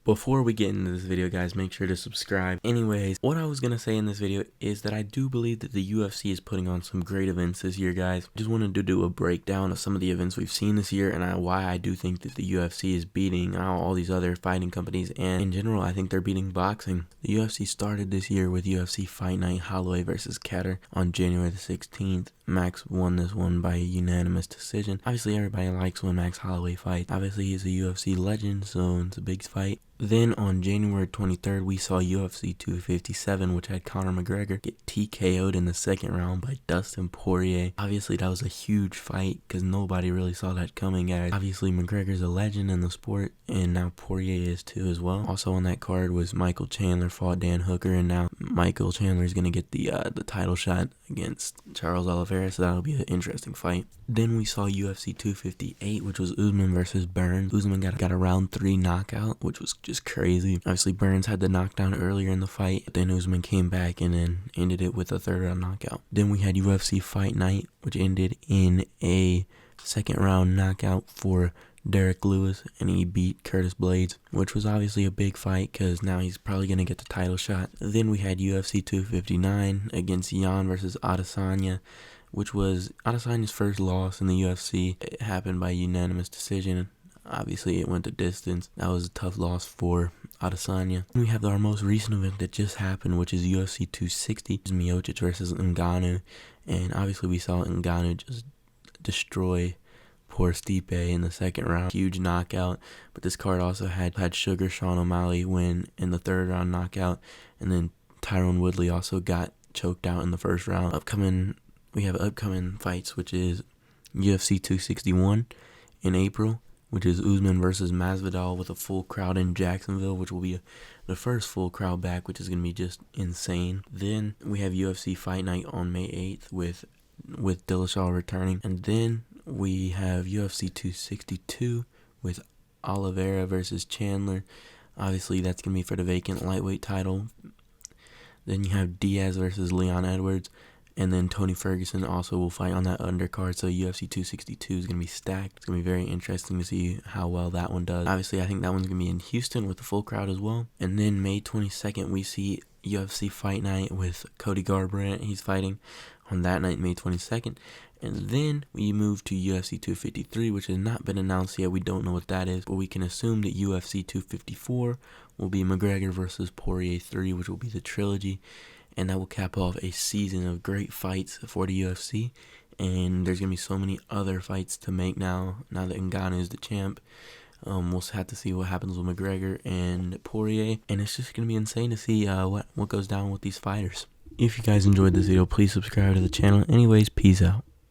Before we get into this video, guys, make sure to subscribe. Anyways, what I was going to say in this video is that I do believe that the UFC is putting on some great events this year, guys. Just wanted to do a breakdown of some of the events we've seen this year and why I do think that the UFC is beating all these other fighting companies. And in general, I think they're beating boxing. The UFC started this year with UFC Fight Night Holloway versus Katter on January the 16th. Max won this one by a unanimous decision. Obviously, everybody likes when Max Holloway fights. Obviously, he's a UFC legend, so it's a big fight. Then on January 23rd, we saw UFC 257, which had Conor McGregor get TKO'd in the second round by Dustin Poirier. Obviously, that was a huge fight because nobody really saw that coming, guys. Obviously, McGregor's a legend in the sport, and now Poirier is too as well. Also on that card was Michael Chandler fought Dan Hooker, and now Michael Chandler is going to get the title shot against Charles Oliveira, so that'll be an interesting fight. Then we saw UFC 258, which was Usman versus Burns. Usman got a round 3 knockout, which was just crazy. Obviously, Burns had the knockdown earlier in the fight, but then Usman came back and then ended it with a third round knockout. Then we had UFC Fight Night, which ended in a second round knockout for Derek Lewis, and he beat Curtis Blades, which was obviously a big fight because now he's probably going to get the title shot. Then we had UFC 259 against Jan versus Adesanya, which was Adesanya's first loss in the UFC. It happened by unanimous decision. Obviously, it went to distance. That was a tough loss for Adesanya. We have our most recent event that just happened, which is UFC 260. It's Miocic versus Ngannou. And obviously, we saw Ngannou just destroy poor Stipe in the second round. Huge knockout. But this card also had Sugar Sean O'Malley win in the third round knockout. And then Tyron Woodley also got choked out in the first round. We have upcoming fights, which is UFC 261 in April, which is Usman versus Masvidal with a full crowd in Jacksonville, which will be the first full crowd back, which is going to be just insane. Then we have UFC Fight Night on May 8th with Dillashaw returning. And then we have UFC 262 with Oliveira versus Chandler. Obviously, that's going to be for the vacant lightweight title. Then you have Diaz versus Leon Edwards. And then Tony Ferguson also will fight on that undercard. So UFC 262 is going to be stacked. It's going to be very interesting to see how well that one does. Obviously, I think that one's going to be in Houston with the full crowd as well. And then May 22nd, we see UFC Fight Night with Cody Garbrandt. He's fighting on that night, May 22nd. And then we move to UFC 253, which has not been announced yet. We don't know what that is, but we can assume that UFC 254 will be McGregor versus Poirier 3, which will be the trilogy. And that will cap off a season of great fights for the UFC. And there's going to be so many other fights to make now that Ngannou is the champ. We'll have to see what happens with McGregor and Poirier. And it's just going to be insane to see what goes down with these fighters. If you guys enjoyed this video, please subscribe to the channel. Anyways, peace out.